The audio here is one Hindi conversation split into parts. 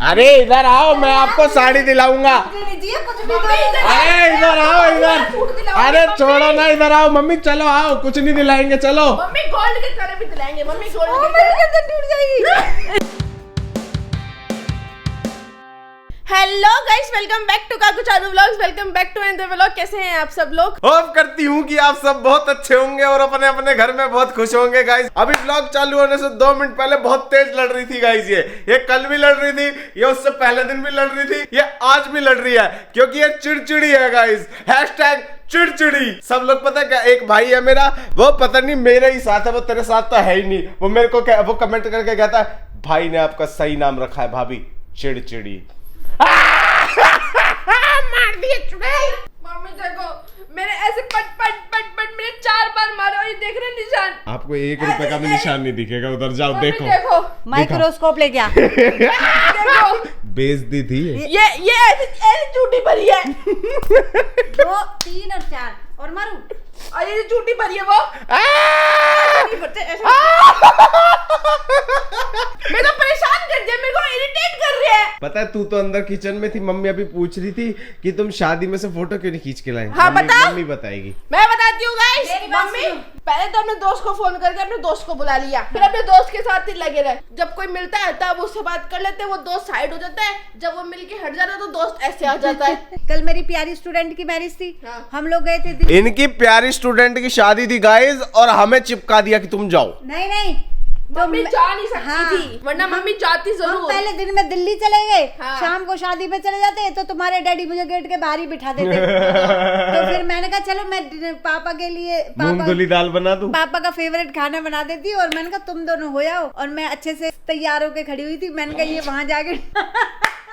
अरे इधर आओ, मैं आपको साड़ी दिलाऊंगा। अरे इधर आओ इधर। अरे छोड़ो ना, इधर आओ मम्मी, चलो आओ, कुछ नहीं दिलाएंगे, चलो। मम्मी गोल्ड के करे भी दिलाएंगे, मम्मी गोल्ड के गर्दन टूट जाएगी। Hello guys, welcome back to Kaku Charu vlogs, welcome back to another vlog. कैसे हैं आप सब लोग? होप करती हूँ कि आप सब बहुत अच्छे होंगे और अपने अपने घर में बहुत खुश होंगे गाइस। अभी व्लॉग चालू होने से 2 मिनट पहले बहुत तेज लड़ रही थी गाइस। ये कल भी लड़ रही थी, ये उससे पहले दिन भी लड़ रही थी, ये आज भी लड़ रही है क्योंकि ये चिड़चिड़ी है गाइस। हैशटैग चिड़चिड़ी। सब लोग पता है क्या, एक भाई है मेरा, वो पता नहीं मेरे ही साथ है, वो तेरे साथ तो है ही नहीं। वो मेरे को वो कमेंट करके कहता है, भाई ने आपका सही नाम रखा है भाभी, चिड़चिड़ी। मार दिए चुड़ैल। मम्मी देखो, मेरे ऐसे पट पट पट पट मेरे 4 बार मारे और ये देख रहे निशान। आपको 1 रुपए का भी निशान नहीं दिखेगा, उधर जाओ देखो। माइक्रोस्कोप ले गया। देखो बेइज्जती थी ये ऐसी झूठी भरी है। 2, 3 और 4 और मारू। और ये झूठी भरी है वो। मैं तो परेशान कर दिया, मेरे को इरिटेट कर रही है। पता है, तू तो अंदर किचन में थी, मम्मी अभी पूछ रही थी कि तुम शादी में से फोटो क्यों नहीं खींच के लाए। हाँ, बता। मम्मी बताएगी। मैं बताती हूँ गाइस। मम्मी पहले तो अपने दोस्त को फोन करके अपने दोस्त को बुला लिया, फिर अपने दोस्त के साथ ही लगे रहे। जब कोई मिलता है तब उससे बात कर लेते हैं, वो दोस्त साइड हो जाता है। जब वो मिलके हट जाता है तो दोस्त ऐसे आ जाता है। कल मेरी प्यारी स्टूडेंट की मैरिज थी। हाँ। हम लोग गए थे दिल्ली। इनकी प्यारी स्टूडेंट की शादी थी गाइस, और हमें चिपका दिया कि तुम जाओ। नहीं मम्मी जा नहीं सकती हाँ। थी, वरना मम्मी जाती हम जरूर। पहले दिन में दिल्ली चले गए। हाँ। शाम को शादी पे चले जाते तो तुम्हारे डैडी मुझे गेट के बाहर ही बिठा देते। तो फिर मैंने कहा चलो मैं पापा के लिए मूंगफली दाल बना दूं। पापा का फेवरेट खाना बना देती। और मैंने कहा तुम दोनों हो जाओ। और मैं अच्छे से तैयार होके खड़ी हुई थी। मैंने कहा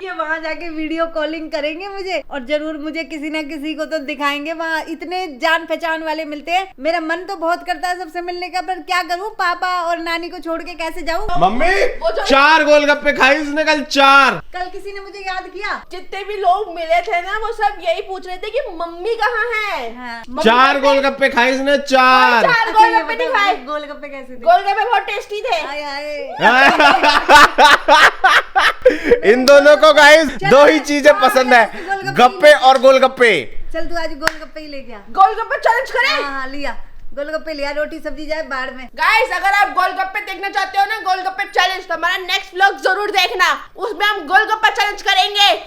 ये वहां जाके वीडियो कॉलिंग करेंगे मुझे, और जरूर मुझे किसी ना किसी को तो दिखाएंगे। वहाँ इतने जान पहचान वाले मिलते हैं। मेरा मन तो बहुत करता है सबसे मिलने का, पर क्या करूँ, पापा और नानी को छोड़ के कैसे जाऊँ। मम्मी 4 गोलगप्पे खाई उसने कल, 4। कल किसी ने मुझे याद किया। जितने भी लोग मिले थे ना, वो सब यही पूछ रहे थे कि मम्मी कहाँ है। हाँ। 4 गोलगप्पे खाई उसने, 4। 4 गोलगप्पे नहीं खाए। गोलगप्पे कैसे थे? गोलगप्पे बहुत टेस्टी थे। इन दोनों को गाइस 2 ही चीजें पसंद है, गप्पे और गोलगप्पे। चल तू आज गोलगप्पे ही ले गया। गोलगप्पे चैलेंज करें। हाँ लिया, गोलगप्पे लिया, रोटी सब्जी जाए बाढ़ में। गाइस, अगर आप गोलगप्पे देखना चाहते हो ना, गोलगप्पे चैलेंज, तो हमारा नेक्स्ट व्लॉग जरूर देखना। उसमें हम गोलगप्पा चैलेंज करेंगे।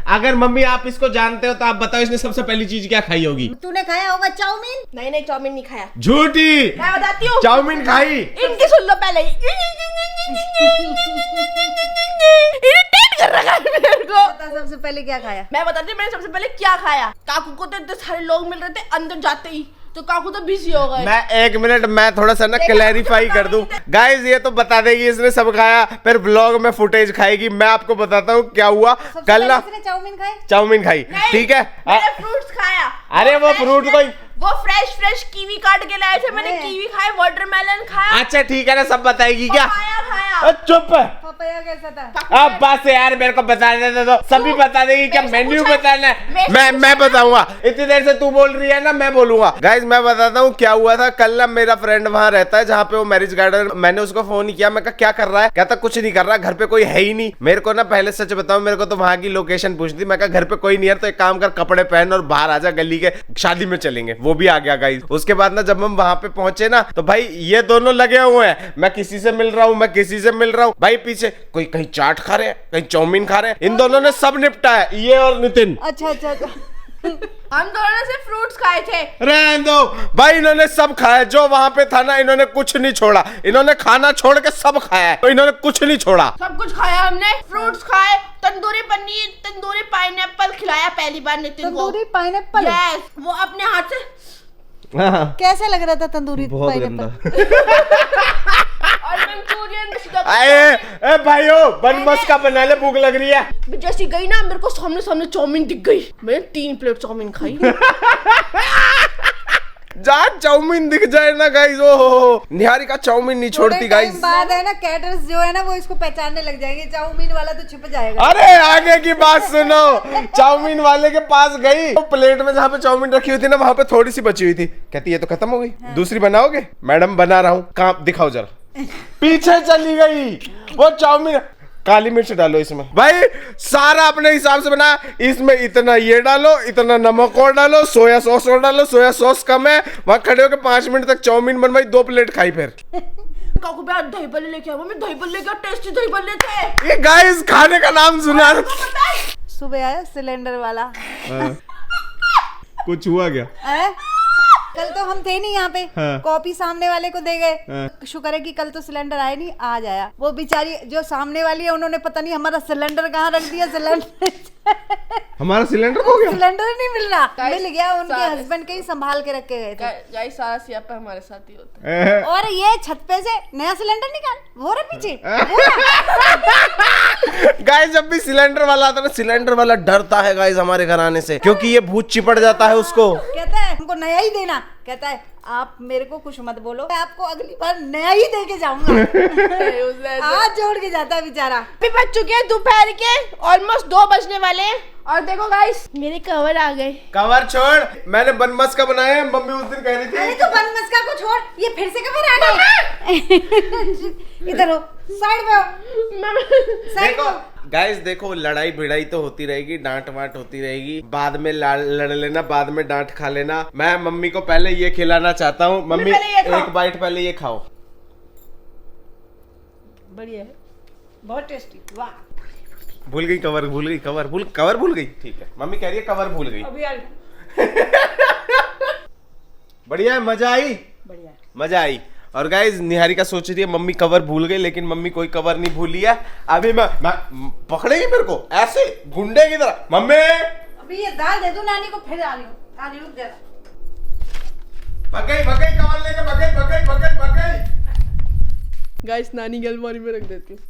अगर मम्मी आप इसको जानते हो तो आप बताओ, इसने सबसे पहली चीज क्या खाई होगी? तूने खाया होगा चाउमीन। नहीं, चाउमीन नहीं खाया। झूठी। मैं बताती हूँ, चाउमीन खाई। इनकी सुन लो पहले। इरिटेट कर रखा है मेरे को। बता सबसे पहले क्या खाया। मैं बताती हूँ मैंने सबसे पहले क्या खाया। काकू को तो इतने सारे लोग मिल रहे थे अंदर जाते ही, तो काकू तो बिजी हो गए। मैं 1 मिनट, मैं थोड़ा सा ना क्लैरिफाई कर दूं गाइस। ये तो बता देगी इसने सब खाया, फिर ब्लॉग में फुटेज खाएगी। मैं आपको बताता हूँ क्या हुआ कल ना। चाउमीन खाई, ठीक है। मैंने फ्रूट्स खाया। अरे वो फ्रूट कोई, वो फ्रेश कीवी काट के लाए थे, मैंने कीवी खाए, वाटरमेलन खाया। अच्छा ठीक है ना, सब बताएगी क्या? खाया। चुप। पपाया कैसा था? अब बस यार, मेरे को बताने दे दो, सभी बता देगी क्या? मेन्यू बताना है, मैं बताऊंगा। इतनी देर से तू बोल रही है ना, मैं बोलूंगा। गाइस मैं बताता हूँ क्या हुआ था कल ना। मेरा फ्रेंड वहां रहता है जहाँ पे वो मैरिज गार्डन। मैंने उसको फोन किया, मैं कहा क्या कर रहा है? कहता कुछ नहीं कर रहा, घर पे कोई है ही नहीं। मेरे को ना पहले सच बताऊं, मेरे को तो वहां की लोकेशन पूछती। मैं कहा घर पे कोई नहीं है तो एक काम कर, कपड़े पहन और बाहर आजा, गली के शादी में चलेंगे। वो भी आ गया गाइस। उसके बाद ना जब हम वहां पे पहुंचे ना, तो भाई ये दोनों लगे हुए हैं। मैं किसी से मिल रहा हूँ, मैं किसी से मिल रहा हूँ। भाई पीछे कोई कहीं चाट खा रहे हैं, कहीं चाउमीन खा रहे हैं। इन दोनों ने सब निपटा है, ये और नितिन। अच्छा हम दोनों ने सिर्फ फ्रूट्स खाए थे। रहने दो भाई, इन्होंने सब खाया जो वहां पे था ना। इन्होंने कुछ नहीं छोड़ा, इन्होंने खाना छोड़ के सब खाया है, तो इन्होंने कुछ नहीं छोड़ा। सब कुछ खाया हमने। फ्रूट्स खाए, तंदूरी पनीर, तंदूरी पाइनएप्पल खिलाया पहली बार नितिन को। तंदूरी पाइनएप्पल? यस, वो अपने हाथ से। कैसा लग रहा था तंदूरी पाइनएप्पल? और मंचूरियन। ए भाइयों, बन मस्का बना ले, भूख लग रही है। जैसी गई ना, मेरे को सामने चाउमीन दिख गई। मैंने 3 प्लेट चाउमीन खाई। जहाँ चाउमीन दिख जाए ना गाइस, ओ निहारिका चाउमीन नहीं छोड़ती गाइस। बाद है ना, कैटर्स जो है ना वो इसको पहचानने लग जाएंगे। चाउमीन वाला तो छुप जाएगा। अरे आगे की बात सुनो। चाउमीन वाले के पास गई, वो प्लेट में जहाँ पे चाउमीन रखी हुई थी ना, वहाँ पे थोड़ी सी बची हुई थी। कहती ये तो खत्म हो गई, दूसरी बनाओगे? मैडम बना रहा हूँ, कहाँ दिखाओ जरा। पीछे चली गई वो चाउमीन। काली मिर्च डालो इसमें भाई, सारा अपने हिसाब से बना। इसमें इतना ये डालो, इतना नमक और डालो, सोया सॉस और डालो, सोया सॉस कम है। वहां खड़े होकर 5 मिनट तक चाउमीन बनवाई, 2 प्लेट खाई। फिर काकू भैया दही भल्ले लेके आओ, मम्मी दही भल्ले क्या टेस्टी दही भल्ले थे। ये गाइस खाने का नाम सुना। सुबह आया सिलेंडर वाला। कुछ हुआ क्या? कल तो हम थे नहीं यहाँ पे, हाँ। कॉपी सामने वाले को दे गए। हाँ। शुक्र है कि कल तो सिलेंडर आया नहीं, आज आया। वो बेचारी जो सामने वाली है, उन्होंने पता नहीं हमारा सिलेंडर कहाँ रख दिया। सिलेंडर हमारा सिलेंडर हो गया। सिलेंडर नहीं मिल रहा। Guys, मिल गया, उनके सारे- हस्बैंड के ही संभाल के रखे गए थे। गाइस सारा सियापा हमारे साथ ही होता है। और ये छत पे से नया सिलेंडर निकाल, वो रहा पीछे। गाइस जब भी सिलेंडर वाला आता है ना, सिलेंडर वाला डरता है गाइस हमारे घर आने से, क्योंकि ये भूत चिपट जाता है उसको। कहता है हमको नया ही देना। कहता है आप मेरे को कुछ मत बोलो, मैं आपको अगली बार नया ही दे के जाऊंगा। आज जोड़ के जाता है बेचारा। अभी बज चुके हैं दोपहर के ऑलमोस्ट 2 बजने वाले हैं। और देखो गाइस मेरे कवर आ गए। कवर छोड़, मैंने बनमस का बनाया है। मम्मी उस दिन कह रही अरे थी। तो बनमस्का को छोड़, ये फिर से कवर आ गए। इधर हो, साइड में हो, साइड देखो में हो। गाइस देखो, लड़ाई भिड़ाई तो होती रहेगी, डांट वाट होती रहेगी, बाद में लड़ लेना, बाद में डांट खा लेना। मैं मम्मी को पहले ये खिलाना चाहता हूँ। मम्मी पहले ये खाओ। एक बाइट पहले ये खाओ। बढ़िया है। बहुत टेस्टी। वाह, भूल गई कवर, भूल गई कवर, कवर भूल गई। ठीक है, मम्मी कह रही है कवर भूल गई। अभी यार बढ़िया है, मजा आई, बढ़िया। मजा आई। और गाइस निहारिका सोच रही है मम्मी कवर भूल गई, लेकिन मम्मी कोई कवर नहीं भूली है। अभी मैं पकड़ेगी मेरे को ऐसे गुंडे की तरह। मम्मी अभी ये दाल दे दो नानी को, फिर आ रही हूँ। आनी रुक जरा। भगई भगई कवर लेके भगई भगई भगई भगई। गाइस नानी गलमारी में रख देती हूँ।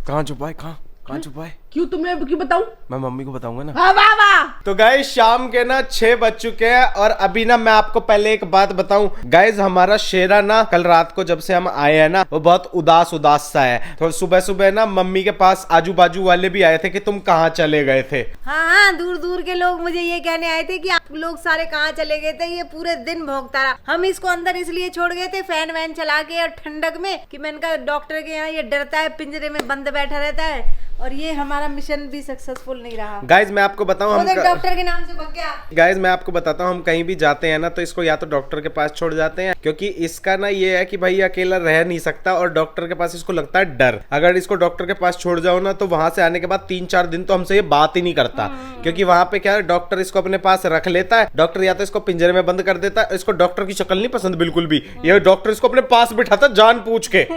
कहाँ छुपाए, कहाँ छुपाए? क्यों तुम्हें क्यों बताऊं? मैं मम्मी को बताऊंगा ना। वाह वाह वाह। तो गाइस शाम के ना 6 बज चुके हैं। और अभी ना मैं आपको पहले एक बात बताऊं गाइस, हमारा शेरा ना कल रात को जब से हम आए हैं ना, वो बहुत उदास सा है। तो सुबह सुबह ना मम्मी के पास आजू बाजू वाले भी आए थे कि तुम कहाँ चले गए थे। हाँ, दूर दूर के लोग मुझे ये कहने आए थे कि आप लोग सारे कहाँ चले गए थे, ये पूरे दिन भौंकता रहा। हम इसको अंदर इसलिए छोड़ गए थे फैन वैन चला के और ठंडक में, कि मैंने कहा डॉक्टर के यहाँ ये डरता है, पिंजरे में बंद बैठा रहता है। और ये हमारा मिशन भी सक्सेसफुल नहीं रहा। गाइस मैं आपको बताऊं, हम डॉक्टर के नाम से भाग गया। गाइस मैं आपको बताता हूँ, हम कहीं भी जाते हैं ना तो इसको या तो डॉक्टर के पास छोड़ जाते हैं, क्योंकि इसका ना ये है कि भाई अकेला रह नहीं सकता, और डॉक्टर के पास इसको लगता है डर। अगर इसको डॉक्टर के पास छोड़ जाओ ना, तो वहां से आने के बाद 3-4 दिन तो हमसे ये बात ही नहीं करता, क्योंकि वहां पे क्या है, डॉक्टर इसको अपने पास रख लेता है। डॉक्टर या तो इसको पिंजरे में बंद कर देता है, इसको डॉक्टर की शक्ल नहीं पसंद बिल्कुल भी, ये डॉक्टर इसको अपने पास बिठाता जान पूछ के।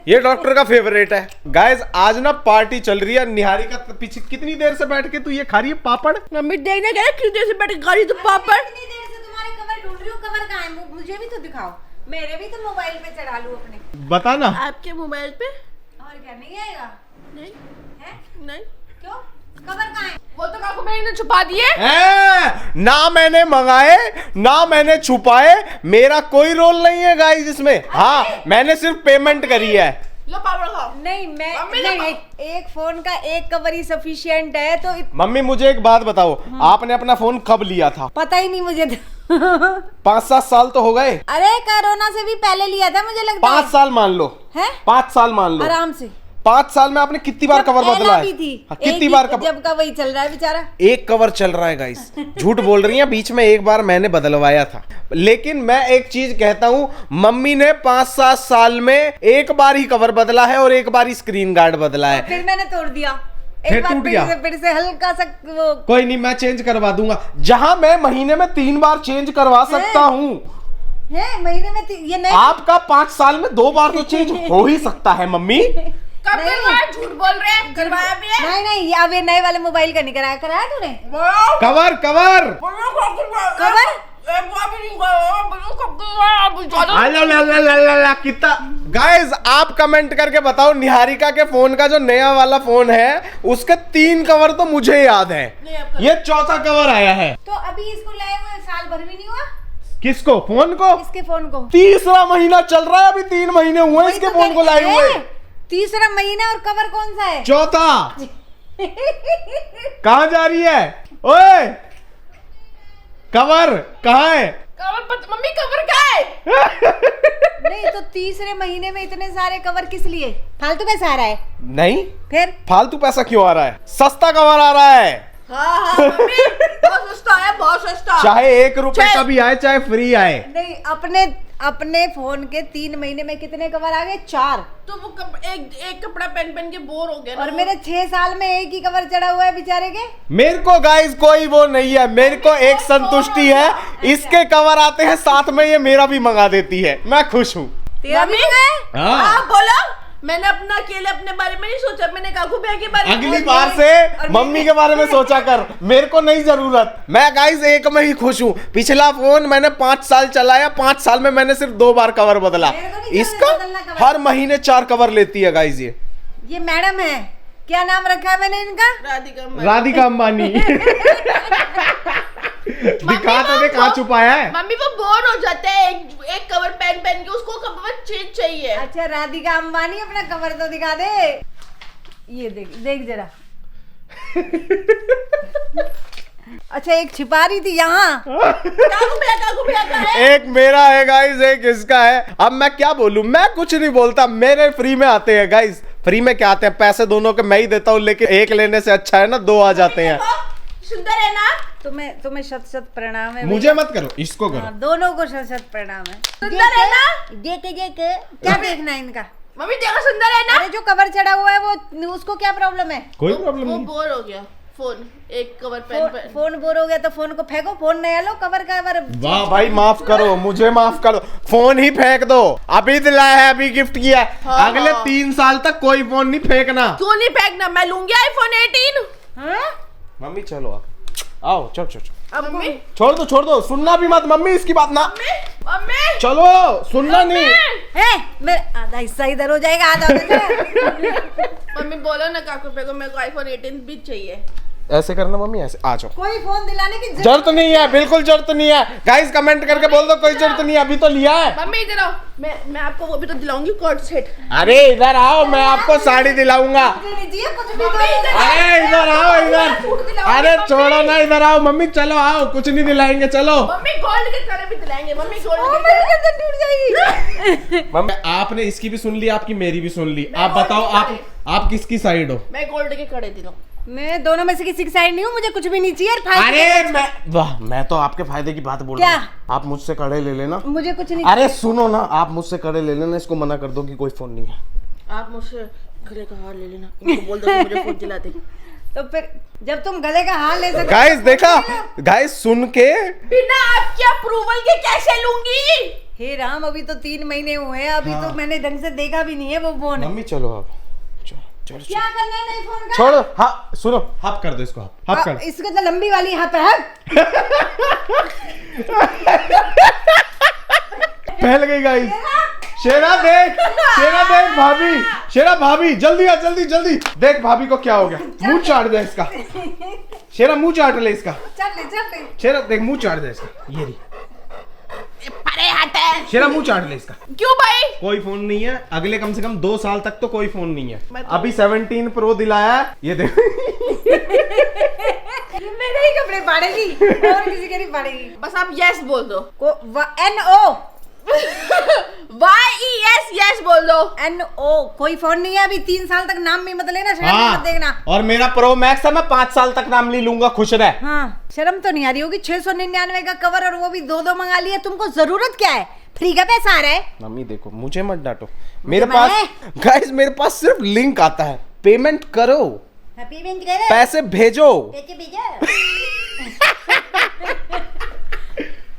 ये डॉक्टर का फेवरेट है। गाइस आज ना पार्टी चल रही है। निहारिका पीछे कितनी देर से बैठ के तू ये खा रही है पापड़? मम्मी देखने गए कितनी देर से बैठ के खा रही तू पापड़। इतनी देर से तुम्हारे कवर ढूंढ रही हूँ, कवर कहाँ है? मुझे भी तो दिखाओ, मेरे भी तो मोबाइल पे चढ़ा लूं अपने। बता ना। आपके मोबाइल पे? और क्या नहीं आएगा? नहीं है? नहीं। क्यों? कवर कहाँ है? वो तो काकू मैंने छुपा दिए। ना मैंने मंगाए ना मैंने छुपाए, मेरा कोई रोल नहीं है गाइस इसमें। हाँ मैंने सिर्फ पेमेंट करी है। लो पापड़ खाओ। नहीं मैं मम्मी नहीं, ने नहीं, एक फोन का एक कवर ही सफिशिएंट है। तो मम्मी मुझे एक बात बताओ, आपने अपना फोन कब लिया था? पता ही नहीं मुझे तो। 5-7 साल तो हो गए। अरे कोरोना से भी पहले लिया था मुझे लगता 5 साल मान लो, है? 5 साल मान लो। आराम से 5 साल में आपने कितनी बार कवर बदला है? हाँ, कितनी बार कवर? जब का वही चल रहा है बेचारा। एक कवर चल रहा है गाइस, झूठ बोल रही हैं। बीच में एक बार मैंने बदलवाया था। लेकिन मैं एक चीज कहता हूं, मम्मी ने 5-7 साल में एक बार ही कवर बदला है और एक बार ही स्क्रीन गार्ड बदला है। फिर मैंने तोड़ दिया। फिर एक बार टूट गया? फिर से हल्का सा वो। कोई नहीं, मैं चेंज करवा दूंगा। जहां मैं महीने में 3 बार चेंज करवा सकता हूं, है महीने में ये नहीं। आपका 5 साल में 2 बार तो चेंज हो ही सकता है मम्मी। कब करवाया? झूठ बोल रहे हैं। करवाया भी है। नहीं नहीं, अब ये नए वाले मोबाइल का नहीं कराया। कराया तूने कवर कवर कवर? कितना गाइस आप कमेंट करके बताओ, निहारिका के फोन का जो नया वाला फोन है उसके 3 कवर तो मुझे याद है, ये 4था कवर आया है। तो अभी इसको लाए हुए साल भर भी नहीं हुआ। किसको? फोन को? इसके फोन को 3रा महीना चल रहा है, अभी 3 महीने हुए इसके तो फोन को लाए हुए। 3रा महीना। और कवर कौन सा है? 4था। कहाँ जा रही है? ओए कवर कहाँ है? मम्मी कवर कहाँ है? नहीं तो तीसरे महीने में इतने सारे कवर किस लिए? फालतू पैसा आ रहा है? नहीं, फिर फालतू पैसा क्यों आ रहा है? सस्ता कवर आ रहा है। हाँ मम्मी, बहुत सस्ता है, बहुत सस्ता। चाहे 1 रुपए का भी आए, चाहे फ्री आए। नहीं, अपने फोन के 3 महीने में कितने कवर आ गए? 4। तो वो एक कपड़ा पहन के बोर हो गया ना। और मेरे 6 साल में एक ही कवर चढ़ा हुआ है बेचारे के। मेरे को गाइस कोई वो नहीं है, मेरे को एक संतुष्टि है, इसके कवर आते हैं साथ में, ये मेरा भी मंगा देती है, मैं खुश हूँ। तेरा भी है? हाँ बोलो। मैंने अपना अकेले अपने बारे में नहीं सोचा, मैंने काकू भैया के बारे में। अगली बार से मम्मी के बारे में सोचा कर, मेरे को नहीं जरूरत। मैं गाइस एक में ही खुश हूँ। पिछला फोन मैंने 5 साल चलाया, 5 साल में मैंने सिर्फ 2 बार कवर बदला। इसका हर महीने 4 कवर लेती है गाइस। ये मैडम है, क्या नाम रखा है मैंने इनका? राधिका अंबानी। दिखा तो दे कहाँ छुपाया है। मम्मी वो बोर हो जाते हैं एक कवर पहन के, उसको कवर चेंज चाहिए। अच्छा राधिका अंबानी, अपना कवर तो दिखा दे। ये देख जरा। अच्छा एक छिपा रही थी यहाँ। काकू भैया का है। एक मेरा है गाइस, एक इसका है। अब मैं क्या बोलूं, मैं कुछ नहीं बोलता, मेरे फ्री में आते हैं गाइस। फ्री में क्या आते हैं, पैसे दोनों के मैं ही देता हूँ, लेकिन एक लेने से अच्छा है ना 2 आ जाते हैं। सुंदर है ना? तुम्हें शत शत प्रणाम है। मुझे मत करो, इसको करो। दोनों को शत शत प्रणाम है। सुंदर है ना? देख क्या देखना है इनका? मम्मी देखो सुंदर है ना? अरे जो कवर चढ़ा हुआ है वो, उसको क्या प्रॉब्लम है? कोई प्रॉब्लम वो नहीं। बोर हो गया फोन, एक कवर पहन। फोन बोर हो गया तो फोन को फेंको, फोन नया लो, कवर। वाह भाई, माफ करो, मुझे माफ करो, फोन ही फेंक दो। अभी दिलाया है, अभी गिफ्ट किया है। हाँ, अगले 3 साल तक कोई फोन नहीं फेंकना। क्यों नहीं फेंकना? मैं लूंगी iPhone 18। हाँ? मम्मी चलो आओ, चलो अब मम्मी छोड़ दो, सुनना भी मत मम्मी इसकी बात ना। मम्मी चलो, सुनना नहीं है। मेरा आधा हिस्सा इधर हो जाएगा, आधा उधर। मम्मी बोलो ना काकू पे को, मेरे को iPhone 18 भी चाहिए। ऐसे करना मम्मी, ऐसे आ जाओ। कोई फोन दिलाने की जरूरत नहीं है, बिल्कुल जरूरत नहीं है। गाइस कमेंट करके बोल दो कोई जरूरत नहीं है, अभी तो लिया है। मम्मी इधर आओ, मैं आपको वो भी तो दिलाऊंगी, कोट सेट। अरे इधर आओ, मैं आपको साड़ी दिलाऊंगा। अरे इधर आओ, इधर। अरे छोड़ो ना, इधर आओ मम्मी, चलो आओ, कुछ नहीं दिलाएंगे, चलो। मम्मी गोल्ड के कड़े भी दिलाएंगे। मम्मी गोल्ड के टूट जाएगी। मम्मी आपने इसकी भी सुन ली, आपकी मेरी भी सुन ली। आप बताओ, आप किसकी साइड हो? मैं गोल्ड के कड़े दिलाऊं। मैं दोनों में से किसी की साइड नहीं हूँ, मुझे कुछ भी नहीं चाहिए। अरे मैं तो आपके फायदे की बात बोल रहा हूँ। आप मुझसे कड़े ले लेना, मुझे कुछ नहीं। अरे सुनो ना, आप मुझसे कड़े ले लेना, इसको मना कर दो कि कोई फोन नहीं है। आप मुझसे गले का हार ले लेना, इनको बोल दो कि मुझे फोन दिला दे। तो फिर जब तुम गले का हार ले सकते। गाइस देखा, गाइस सुन के, बिना आपके अप्रूवल के कैसे लूंगी? हे राम, अभी तो 3 महीने हुए हैं, अभी तो मैंने ढंग से देखा भी नहीं है वो फोन। मम्मी चलो आप, चलो क्या करना है नए फोन का? छोड़ो। हाँ सुनो, हाफ कर दो इसको, हाफ कर। इसको तो लंबी वाली हाथ है। पहल गई गाइस। शेरा देख भाभी, शेरा भाभी, जल्दी आ, जल्दी देख भाभी को क्या हो गया। मुंह चाट दे इसका, शेरा मुंह चाट ले इसका। चल ले। शेरा देख, मुंह चाट दे इसका। ये रही, परे हट है। शेरा मुंह चाट ले इसका। क्यों भाई? कोई फोन नहीं है, अगले कम से कम 2 साल तक तो कोई फोन नहीं है। तो अभी 17 प्रो दिलाया है, ये देख। मेरे ही कपड़े फाड़ेगी और किसी के नहीं फाड़ेगी। बस आप यस बोल दो। NO YES यस बोल दो। NO कोई फोन नहीं है अभी, 3 साल तक नाम भी मत लेना, शर्म हाँ, मत देखना। और मेरा प्रो मैक्स है, मैं 5 साल तक नाम नहीं लूंगा, खुश रह। हाँ, शर्म तो नहीं आ रही होगी। 699 का कवर और वो भी 2 मंगा लिया। तुमको जरूरत क्या है? फ्री का पैसा आ रहा है। मम्मी देखो, मुझे मत डांटो, मेरे पास गाइस, मेरे पास सिर्फ लिंक आता है, पेमेंट करो, पेमेंट करो, पैसे भेजो।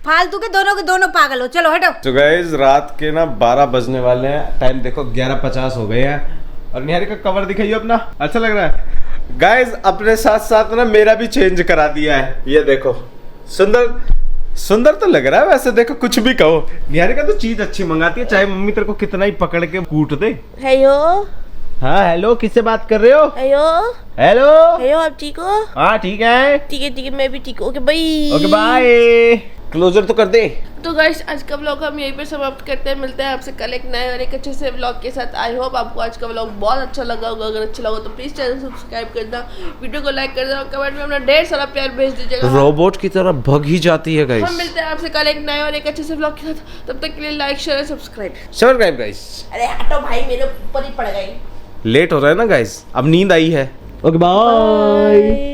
फालतू के दोनों पागल हो। चलो हटो। तो गाइस रात के ना 12 बजने वाले हैं, टाइम देखो 11:50 हो गए हैं। और निहारी का कवर दिखाइए अपना, अच्छा लग रहा है। गाइस अपने साथ साथ ना मेरा भी चेंज करा दिया है, ये देखो, सुंदर तो लग रहा है वैसे। देखो कुछ भी कहो, निहारी का तो चीज अच्छी मंगाती है, चाहे मम्मी तेरे को कितना ही पकड़ के कूट दे। हेलो। हाँ हेलो, किससे बात कर रहे हो? हेलो, आप ठीक हो? हाँ ठीक है, ठीक है मैं भी ठीक हूँ। Okay bye. Okay bye. Closure तो कर दे। तो गाइस आज का व्लॉग हम यहीं पे समाप्त करते हैं। मिलते हैं आपसे कल एक नए और एक अच्छे से व्लॉग के साथ। आई होप आपको आज का व्लॉग बहुत अच्छा लगा होगा। अगर अच्छा लगा तो प्लीज चैनल सब्सक्राइब कर देना, वीडियो को लाइक कर देना और कमेंट में अपना ढेर सारा प्यार भेज दीजिएगा। रोबोट की तरह भग ही जाती है गाइस। हम मिलते हैं आपसे कल एक नए और एक अच्छे से व्लॉग के साथ। तब तक के लिए लाइक शेयर और सब्सक्राइब गाइस। अरे हटो भाई, मेरे ऊपर ही पड़ गई। लेट हो रहा है ना गाइस, अब नींद आई है। Okay bye.